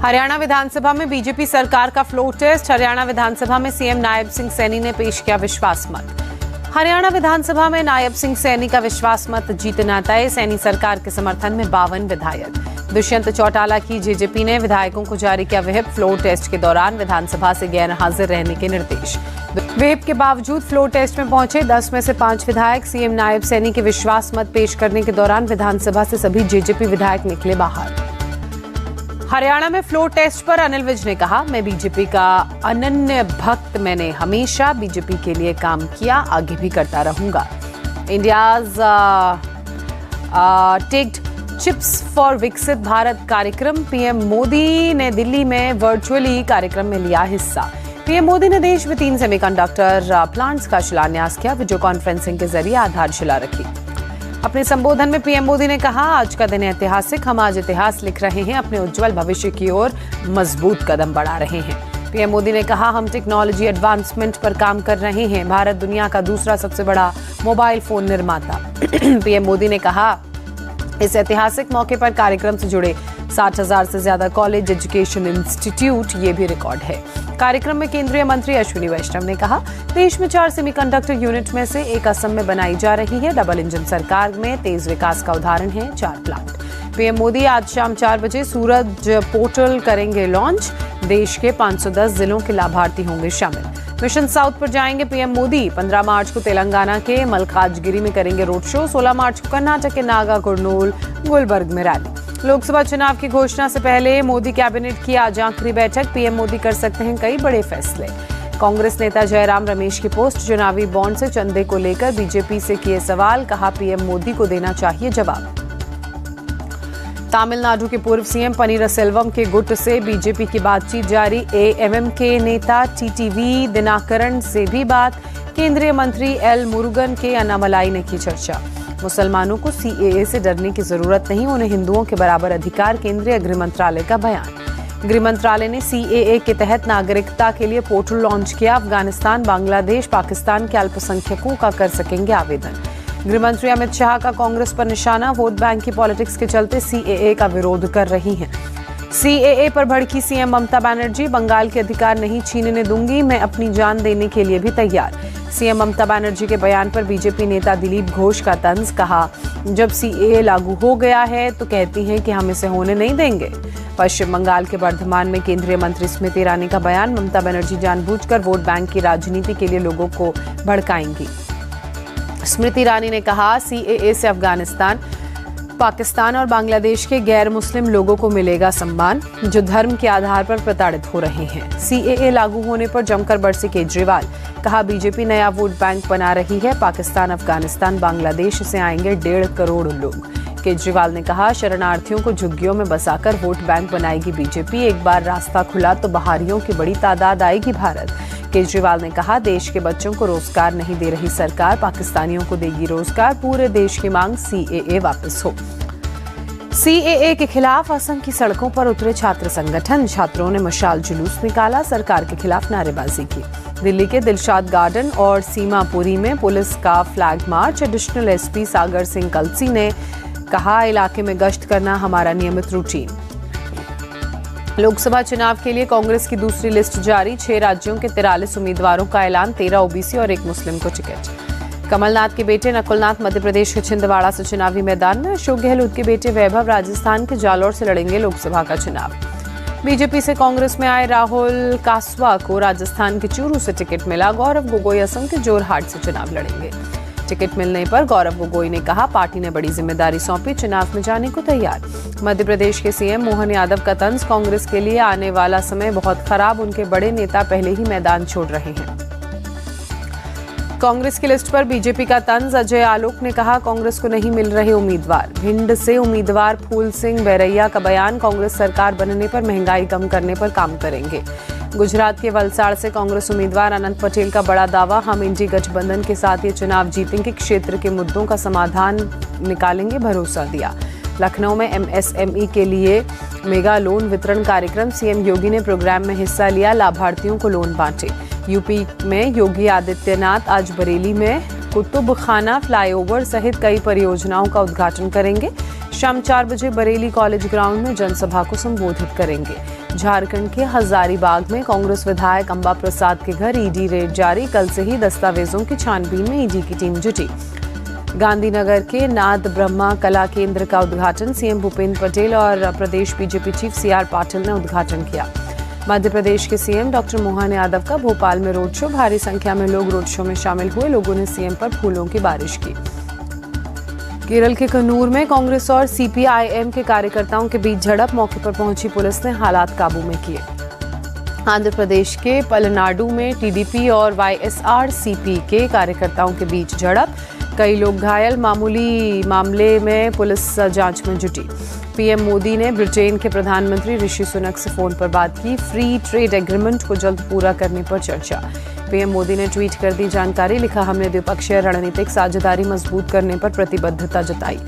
हरियाणा विधानसभा में बीजेपी सरकार का फ्लोर टेस्ट। हरियाणा विधानसभा में सीएम नायब सिंह सैनी ने पेश किया विश्वास मत। हरियाणा विधानसभा में नायब सिंह सैनी का विश्वास मत जीतना तय। सैनी सरकार के समर्थन में 52 विधायक। दुष्यंत चौटाला की जेजेपी ने विधायकों को जारी किया व्हिप। फ्लोर टेस्ट के दौरान विधानसभा से गैर हाजिर रहने के निर्देश। व्हिप के बावजूद फ्लोर टेस्ट में पहुंचे 10 में से 5 विधायक। सीएम नायब सैनी के विश्वास मत पेश करने के दौरान विधानसभा से सभी जेजेपी विधायक निकले बाहर। हरियाणा में फ्लोर टेस्ट पर अनिल विज ने कहा, मैं बीजेपी का अनन्य भक्त, मैंने हमेशा बीजेपी के लिए काम किया, आगे भी करता रहूंगा। इंडियाज टेक्ड चिप्स फॉर विकसित भारत कार्यक्रम। पीएम मोदी ने दिल्ली में वर्चुअली कार्यक्रम में लिया हिस्सा। पीएम मोदी ने देश में 3 सेमीकंडक्टर प्लांट्स का शिलान्यास किया। वीडियो कॉन्फ्रेंसिंग के जरिए आधारशिला रखी। अपने संबोधन में पीएम मोदी ने कहा, आज का दिन ऐतिहासिक, हम आज इतिहास लिख रहे हैं, अपने उज्जवल भविष्य की ओर मजबूत कदम बढ़ा रहे हैं। पीएम मोदी ने कहा, हम टेक्नोलॉजी एडवांसमेंट पर काम कर रहे हैं, भारत दुनिया का दूसरा सबसे बड़ा मोबाइल फोन निर्माता। पीएम मोदी ने कहा, इस ऐतिहासिक मौके पर कार्यक्रम से जुड़े 60,000 से ज्यादा कॉलेज, एजुकेशन इंस्टीट्यूट, ये भी रिकॉर्ड है। कार्यक्रम में केंद्रीय मंत्री अश्विनी वैष्णव ने कहा, देश में 4 सेमीकंडक्टर यूनिट में से एक असम में बनाई जा रही है। डबल इंजन सरकार में तेज विकास का उदाहरण है 4 प्लांट। पीएम मोदी आज शाम 4 बजे सूरज पोर्टल करेंगे लॉन्च। देश के 510 जिलों के लाभार्थी होंगे शामिल। मिशन साउथ पर जाएंगे पीएम मोदी। 15 मार्च को तेलंगाना के मलकाजगिरी में करेंगे रोड शो। 16 मार्च को कर्नाटक के नागा कुर्नूल, गुलबर्ग में रैली। लोकसभा चुनाव की घोषणा से पहले मोदी कैबिनेट की आज आखिरी बैठक। पीएम मोदी कर सकते हैं कई बड़े फैसले। कांग्रेस नेता जयराम रमेश की पोस्ट। चुनावी बॉन्ड से चंदे को लेकर बीजेपी से किए सवाल, कहा पीएम मोदी को देना चाहिए जवाब। तमिलनाडु के पूर्व सीएम पनीरसेल्वम के गुट से बीजेपी की बातचीत जारी। एएमएमके नेता टीटीवी दिनाकरण से भी बात। केंद्रीय मंत्री एल मुरुगन के अन्नामलाई ने की चर्चा। मुसलमानों को सीएए से डरने की जरूरत नहीं, उन्हें हिंदुओं के बराबर अधिकार। केंद्रीय गृह मंत्रालय का बयान। गृह मंत्रालय ने सीएए के तहत नागरिकता के लिए पोर्टल लॉन्च किया। अफगानिस्तान, बांग्लादेश, पाकिस्तान के अल्पसंख्यकों का कर सकेंगे आवेदन। गृह मंत्री अमित शाह का कांग्रेस पर निशाना। वोट बैंक की पॉलिटिक्स के चलते सीएए का विरोध कर रही हैं। सीएए पर भड़की सीएम ममता बनर्जी। बंगाल के अधिकार नहीं छीनने दूंगी, मैं अपनी जान देने के लिए भी तैयार। सीएम ममता बनर्जी के बयान पर बीजेपी नेता दिलीप घोष का तंज। कहा, जब सीएए लागू हो गया है तो कहती हैं कि हम इसे होने नहीं देंगे। पश्चिम बंगाल के बर्धमान में केंद्रीय मंत्री स्मृति ईरानी का बयान। ममता बनर्जी जानबूझकर वोट बैंक की राजनीति के लिए लोगों को भड़काएंगी। स्मृति ईरानी ने कहा, सीएए से अफगानिस्तान, पाकिस्तान और बांग्लादेश के गैर मुस्लिम लोगों को मिलेगा सम्मान, जो धर्म के आधार पर प्रताड़ित हो रहे हैं। सीएए लागू होने पर जमकर बरसे केजरीवाल। कहा, बीजेपी नया वोट बैंक बना रही है। पाकिस्तान, अफगानिस्तान, बांग्लादेश से आएंगे 1.5 करोड़ लोग। केजरीवाल ने कहा, शरणार्थियों को झुग्गियों में बसाकर वोट बैंक बनाएगी बीजेपी। एक बार रास्ता खुला तो बहारियों की बड़ी तादाद आएगी भारत। केजरीवाल ने कहा, देश के बच्चों को रोजगार नहीं दे रही सरकार, पाकिस्तानियों को देगी रोजगार। पूरे देश की मांग सीएए वापस हो। सीएए के खिलाफ असम की सड़कों पर उतरे छात्र संगठन। छात्रों ने मशाल जुलूस निकाला, सरकार के खिलाफ नारेबाजी की। दिल्ली के दिलशाद गार्डन और सीमापुरी में पुलिस का flag march. Additional SP Sagar Singh कलसी ने कहा, इलाके में गश्त करना हमारा नियमित रूटीन। लोकसभा चुनाव के लिए कांग्रेस की दूसरी लिस्ट जारी। 6 राज्यों के 43 उम्मीदवारों का ऐलान। 13 ओबीसी और 1 मुस्लिम को टिकट। कमलनाथ के बेटे नकुलनाथ मध्य प्रदेश के छिंदवाड़ा से चुनावी मैदान में। अशोक गहलोत के बेटे वैभव राजस्थान के जालौर से लड़ेंगे लोकसभा का चुनाव। बीजेपी से कांग्रेस में आए राहुल कासवा को राजस्थान के चूरू से टिकट मिला। गौरव गोगोई असम के जोरहाट से चुनाव लड़ेंगे। टिकट मिलने पर गौरव गोगोई ने कहा, पार्टी ने बड़ी जिम्मेदारी सौंपी, चुनाव में जाने को तैयार। मध्य प्रदेश के सीएम मोहन यादव का तंज। कांग्रेस के लिए आने वाला समय बहुत खराब, उनके बड़े नेता पहले ही मैदान छोड़ रहे हैं। कांग्रेस की लिस्ट पर बीजेपी का तंज। अजय आलोक ने कहा, कांग्रेस को नहीं मिल रहे उम्मीदवार। भिंड से उम्मीदवार फूल सिंह बैरैया का बयान। कांग्रेस सरकार बनने पर महंगाई कम करने पर काम करेंगे। गुजरात के वलसाड़ से कांग्रेस उम्मीदवार अनंत पटेल का बड़ा दावा। हम इंडी गठबंधन के साथ ये चुनाव जीतेंगे, क्षेत्र के मुद्दों का समाधान निकालेंगे, भरोसा दिया। लखनऊ में एमएसएमई के लिए मेगा लोन वितरण कार्यक्रम। सीएम योगी ने प्रोग्राम में हिस्सा लिया, लाभार्थियों को लोन बांटे। यूपी में योगी आदित्यनाथ आज बरेली में कुतुब खाना फ्लाईओवर सहित कई परियोजनाओं का उद्घाटन करेंगे। शाम 4 बजे बरेली कॉलेज ग्राउंड में जनसभा को संबोधित करेंगे। झारखंड के हजारीबाग में कांग्रेस विधायक अंबा प्रसाद के घर ईडी रेड जारी। कल से ही दस्तावेजों की छानबीन में ईडी की टीम जुटी। गांधीनगर के नाद ब्रह्मा कला केंद्र का उद्घाटन सीएम भूपेंद्र पटेल और प्रदेश बीजेपी चीफ सीआर पाटिल ने उद्घाटन किया। मध्य प्रदेश के सीएम डॉक्टर मोहन यादव का भोपाल में रोड शो। भारी संख्या में लोग रोड शो में शामिल हुए। लोगों ने सीएम पर फूलों की बारिश की। केरल के कन्नूर में कांग्रेस और सीपीआईएम के कार्यकर्ताओं के बीच झड़प। मौके पर पहुंची पुलिस ने हालात काबू में किए। आंध्र प्रदेश के पलनाडु में टीडीपी और वाईएसआरसीपी के कार्यकर्ताओं के बीच झड़प। कई लोग घायल। मामूली मामले में पुलिस जांच में जुटी। पीएम मोदी ने ब्रिटेन के प्रधानमंत्री ऋषि सुनक से फोन पर बात की। फ्री ट्रेड एग्रीमेंट को जल्द पूरा करने पर चर्चा। पीएम मोदी ने ट्वीट कर दी जानकारी। लिखा, हमने द्विपक्षीय रणनीतिक साझेदारी मजबूत करने पर प्रतिबद्धता जताई।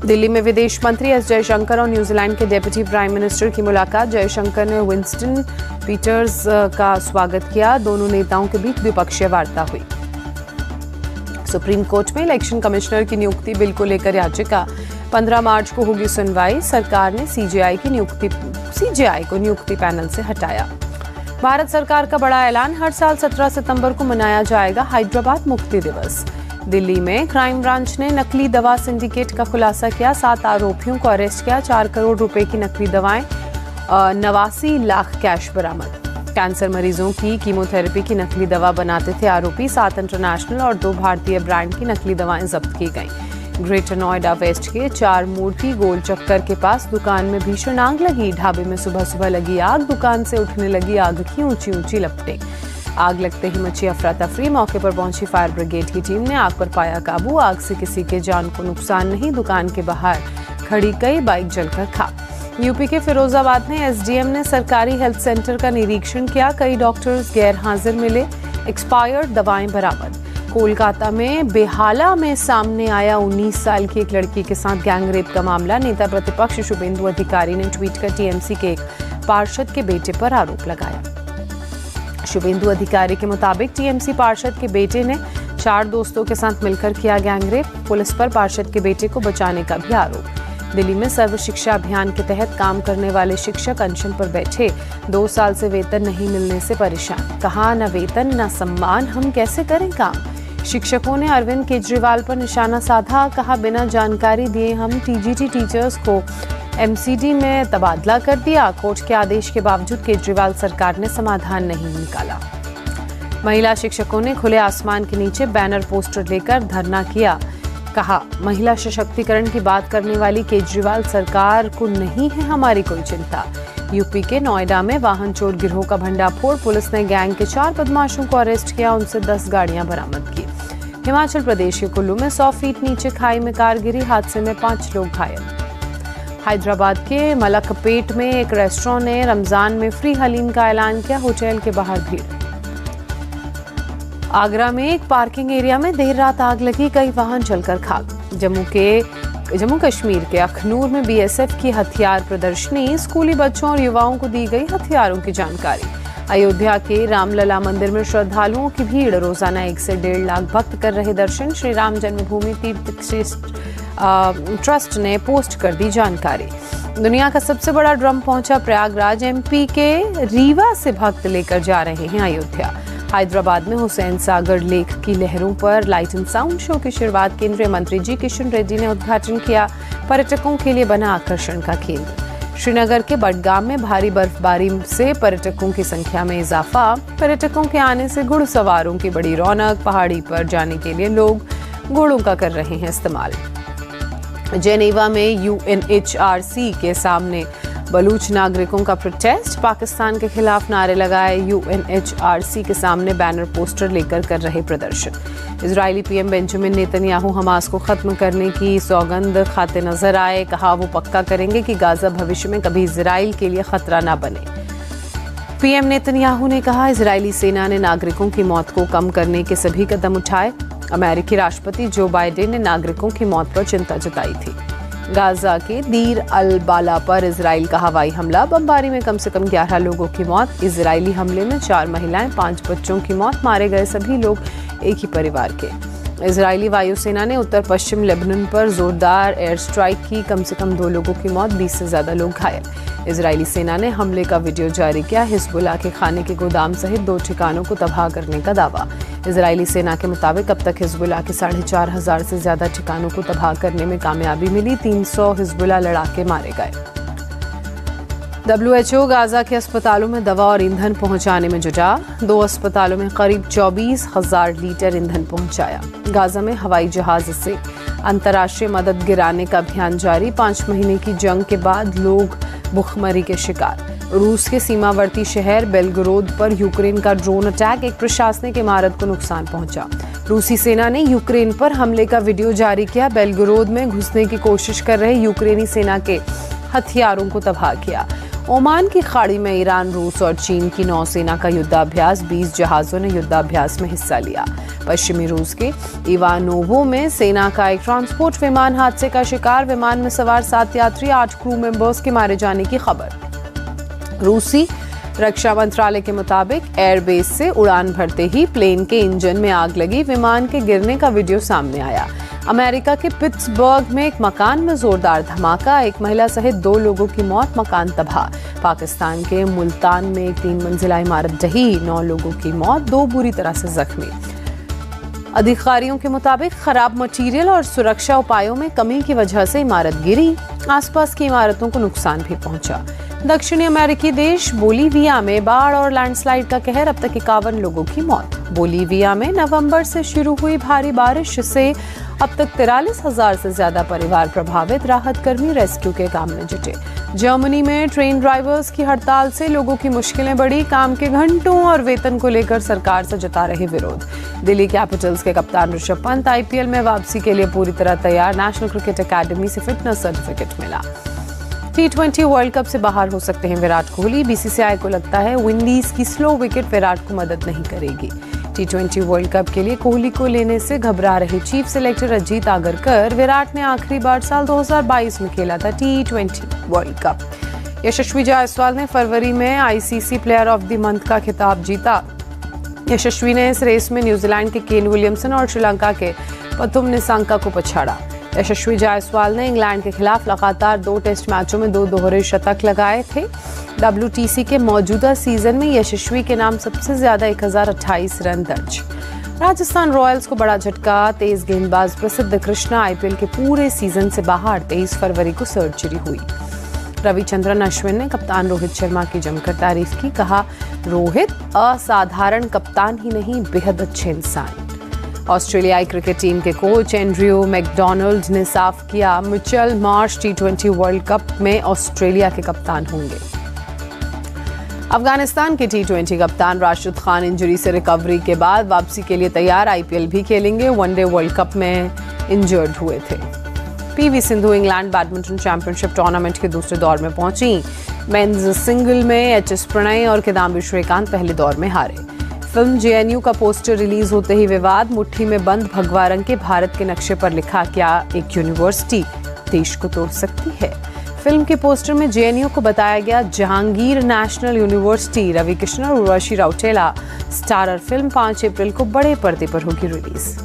दिल्ली में विदेश मंत्री एस जयशंकर और न्यूजीलैंड के डिप्टी प्राइम मिनिस्टर की मुलाकात। जयशंकर ने विंस्टन पीटर्स का स्वागत किया। दोनों नेताओं के बीच द्विपक्षीय वार्ता हुई। सुप्रीम कोर्ट में इलेक्शन कमिश्नर की नियुक्ति बिल को लेकर याचिका। 15 मार्च को होगी सुनवाई। सरकार ने सीजेआई को नियुक्ति पैनल से हटाया। भारत सरकार का बड़ा ऐलान। हर साल 17 सितंबर को मनाया जाएगा हैदराबाद मुक्ति दिवस। दिल्ली में क्राइम ब्रांच ने नकली दवा सिंडिकेट का खुलासा किया। 7 आरोपियों को अरेस्ट किया। 4 करोड़ रुपए की नकली दवाएं, 89 लाख कैश बरामद। कैंसर मरीजों की कीमोथेरेपी की नकली दवा बनाते थे आरोपी। 7 इंटरनेशनल और 2 भारतीय ब्रांड की नकली दवाएं जब्त की गईं। ग्रेटर नोएडा वेस्ट के 4 मूर्ति गोल चक्कर के पास दुकान में भीषण आग लगी। ढाबे में सुबह सुबह लगी आग। दुकान से उठने लगी आग की ऊंची ऊंची लपटें। आग लगते ही मची अफरा तफरी। मौके पर पहुंची फायर ब्रिगेड की टीम ने आग पर पाया काबू। आग से किसी के जान को नुकसान नहीं। दुकान के बाहर खड़ी कई बाइक जलकर खाक। यूपी के फिरोजाबाद में एसडीएम ने सरकारी हेल्थ सेंटर का निरीक्षण किया। कई डॉक्टर्स गैर हाजिर मिले। एक्सपायर्ड दवाएं बरामद। कोलकाता में बेहाला में सामने आया 19 साल की एक लड़की के साथ गैंगरेप का मामला। नेता प्रतिपक्ष शुभेंदु अधिकारी ने ट्वीट कर टीएमसी के एक पार्षद के बेटे पर आरोप लगाया। शुभेंदु अधिकारी के मुताबिक टीएमसी पार्षद के बेटे ने 4 दोस्तों के साथ मिलकर किया गैंगरेप। पुलिस पर पार्षद के बेटे को बचाने का भी आरोप। दिल्ली में सर्व शिक्षा अभियान के तहत काम करने वाले शिक्षक अनशन पर बैठे। 2 साल से वेतन नहीं मिलने से परेशान। कहा, न वेतन न सम्मान, हम कैसे करें काम। शिक्षकों ने अरविंद केजरीवाल पर निशाना साधा। कहा, बिना जानकारी दिए हम टीजीटी टीचर्स को एमसीडी में तबादला कर दिया। कोर्ट के आदेश के बावजूद केजरीवाल सरकार ने समाधान नहीं निकाला। महिला शिक्षकों ने खुले आसमान के नीचे बैनर पोस्टर लेकर धरना किया। कहा, महिला सशक्तिकरण की बात करने वाली केजरीवाल सरकार को नहीं है हमारी कोई चिंता। यूपी के नोएडा में वाहन चोर गिरोह का भंडाफोड़। पुलिस ने गैंग के 4 बदमाशों को अरेस्ट किया। उनसे 10 गाड़ियां बरामद की। हिमाचल प्रदेश के कुल्लू में 100 फीट नीचे खाई में कार गिरी। हादसे में 5 लोग घायल। हैदराबाद के मलकपेट में एक रेस्टोरेंट ने रमजान में फ्री हलीम का ऐलान किया। होटल के बाहर भीड़। आगरा में एक पार्किंग एरिया में देर रात आग लगी। कई वाहन जलकर खाक। जम्मू कश्मीर के अखनूर में बीएसएफ की हथियार प्रदर्शनी। स्कूली बच्चों और युवाओं को दी गई हथियारों की जानकारी। अयोध्या के रामलला मंदिर में श्रद्धालुओं की भीड़। रोजाना 1 से 1.5 लाख भक्त कर रहे दर्शन। श्री राम जन्मभूमि तीर्थ ट्रस्ट ने पोस्ट कर दी जानकारी। दुनिया का सबसे बड़ा ड्रम पहुंचा प्रयागराज। एमपी के रीवा से भक्त लेकर जा रहे हैं अयोध्या। हैदराबाद में हुसैन सागर लेक की लहरों पर लाइट एंड साउंड शो की शुरुआत केंद्रीय मंत्री जी किशन रेड्डी ने उद्घाटन किया। पर्यटकों के लिए बना आकर्षण का केंद्र। श्रीनगर के बडगाम में भारी बर्फबारी से पर्यटकों की संख्या में इजाफा। पर्यटकों के आने से घुड़सवारों की बड़ी रौनक। पहाड़ी पर जाने के लिए लोग घोड़ों का कर रहे हैं इस्तेमाल। जेनेवा में यूएनएचआरसी के सामने बलूच नागरिकों का प्रोटेस्ट। पाकिस्तान के खिलाफ नारे लगाए। यूएनएचआरसी के सामने बैनर पोस्टर लेकर कर रहे प्रदर्शन। Israeli PM Benjamin Netanyahu Hamas को खत्म करने की सौगंध खाते नजर आए। कहा, वो पक्का करेंगे कि गाजा भविष्य में कभी इजराइल के लिए खतरा न बने। पीएम नेतन्याहू ने कहा, इजरायली सेना ने नागरिकों की मौत को कम करने के सभी कदम उठाए। अमेरिकी राष्ट्रपति जो बाइडेन ने नागरिकों की मौत पर चिंता जताई थी। गाजा के दीर अल बाला पर इजराइल का हवाई हमला। बमबारी में कम से कम 11 लोगों की मौत। इजरायली हमले में 4 महिलाएं, 5 बच्चों की मौत। मारे गए सभी लोग एक ही परिवार के। इजरायली वायुसेना ने उत्तर पश्चिम लेबनान पर जोरदार एयर स्ट्राइक की, कम से कम 2 लोगों की मौत, 20 से ज्यादा लोग घायल। इजरायली सेना ने हमले का वीडियो जारी किया। हिजबुल्लाह के खाने के गोदाम सहित 2 ठिकानों को तबाह करने का दावा। इजरायली सेना के मुताबिक अब तक हिजबुल्लाह के 4,500 से ज्यादा ठिकानों को तबाह करने में कामयाबी मिली। 300 हिजबुल्लाह लड़ाके मारे गए। WHO गाजा के अस्पतालों में दवा और ईंधन पहुंचाने में जुटा। 2 अस्पतालों में करीब 24,000 लीटर ईंधन पहुंचाया। गाजा में हवाई जहाज से अंतर्राष्ट्रीय मदद गिराने का अभियान जारी। 5 महीने की जंग के बाद लोग भूखमरी के शिकार। रूस के सीमावर्ती शहर बेलगोरोद पर यूक्रेन का ड्रोन अटैक, एक प्रशासनिक इमारत को नुकसान पहुंचा। रूसी सेना ने यूक्रेन पर हमले का वीडियो जारी किया। बेलगोरोद में घुसने की कोशिश कर रहे यूक्रेनी सेना के हथियारों को तबाह किया। ओमान की खाड़ी में ईरान, रूस और चीन की नौसेना का युद्धाभ्यास, 20 जहाजों ने युद्धाभ्यास में हिस्सा लिया। पश्चिमी रूस के इवानोवो में सेना का एक ट्रांसपोर्ट विमान हादसे का शिकार। विमान में सवार 7 यात्री, 8 क्रू मेंबर्स के मारे जाने की खबर। रूसी रक्षा मंत्रालय के मुताबिक एयरबेस से उड़ान भरते ही प्लेन के इंजन में आग लगी। विमान के गिरने का वीडियो सामने आया। अमेरिका के पिट्सबर्ग में एक मकान में जोरदार धमाका, एक महिला सहित 2 लोगों की मौत, मकान तबाह। पाकिस्तान के मुल्तान में एक 3 मंजिला इमारत ढही, 9 लोगों की मौत, 2 बुरी तरह से जख्मी। अधिकारियों के मुताबिक खराब मटेरियल और सुरक्षा उपायों में कमी की वजह से इमारत गिरी। आसपास की इमारतों को नुकसान भी पहुंचा। दक्षिणी अमेरिकी देश बोलीविया में बाढ़ और लैंडस्लाइड का कहर, अब तक 51 लोगों की मौत। बोलीविया में नवंबर से शुरू हुई भारी बारिश से अब तक 43,000 से ज्यादा परिवार प्रभावित। राहत कर्मी रेस्क्यू के काम में जुटे। जर्मनी में ट्रेन ड्राइवर्स की हड़ताल से लोगों की मुश्किलें बढ़ी। काम के घंटों और वेतन को लेकर सरकार से जता रहे विरोध। दिल्ली कैपिटल्स के कप्तान ऋषभ पंत IPL में वापसी के लिए पूरी तरह तैयार। नेशनल क्रिकेट अकेडमी से फिटनेस सर्टिफिकेट मिला। T20 वर्ल्ड कप से बाहर हो सकते हैं विराट कोहली। BCCI को लगता है विंडीज की स्लो विकेट विराट को मदद नहीं करेगी। T20 वर्ल्ड कप के लिए कोहली को लेने से घबरा रहे चीफ सिलेक्टर अजीत आगरकर। विराट ने आखिरी बार साल 2022 में खेला था T20 वर्ल्ड कप। यशस्वी जायसवाल ने फरवरी में ICC player of the month का खिताब जीता। यशस्वी ने इस रेस में न्यूजीलैंड के केन विलियमसन और श्रीलंका के पथुम निसांका को पछाड़ा। यशस्वी जायसवाल ने इंग्लैंड के खिलाफ लगातार 2 टेस्ट मैचों में 2 दोहरे शतक लगाए थे। WTC के मौजूदा सीजन में यशस्वी के नाम सबसे ज्यादा 1028 रन दर्ज। राजस्थान रॉयल्स को बड़ा झटका। तेज गेंदबाज प्रसिद्ध कृष्णा IPL के पूरे सीजन से बाहर। 23 फरवरी को सर्जरी हुई। रविचंद्रन अश्विन ने कप्तान रोहित शर्मा की जमकर तारीफ की। कहा, रोहित असाधारण कप्तान ही नहीं, बेहद अच्छे इंसान। ऑस्ट्रेलियाई क्रिकेट टीम के कोच एंड्रयू मैकडोनाल्ड ने साफ किया, Mitchell Marsh T20 world cup में ऑस्ट्रेलिया के कप्तान होंगे। अफगानिस्तान के T20 कप्तान राशिद खान इंजरी से रिकवरी के बाद वापसी के लिए तैयार। IPL भी खेलेंगे। वनडे वर्ल्ड कप में इंजर्ड हुए थे। PV Sindhu England badminton championship tournament के दूसरे दौर में पहुंची। मेंस सिंगल में HS प्रणय और किदाम्बी श्रीकांत पहले दौर में हारे। फिल्म JNU का पोस्टर रिलीज होते ही विवाद। मुट्ठी में बंद भगवा रंग के भारत के नक्शे पर लिखा, क्या एक यूनिवर्सिटी देश को तोड़ सकती है। फिल्म के पोस्टर में JNU को बताया गया जहांगीर नेशनल यूनिवर्सिटी। रवि किशन और उर्वशी रौटेला स्टारर। फिल्म 5 अप्रैल को बड़े पर्दे पर होगी रिलीज।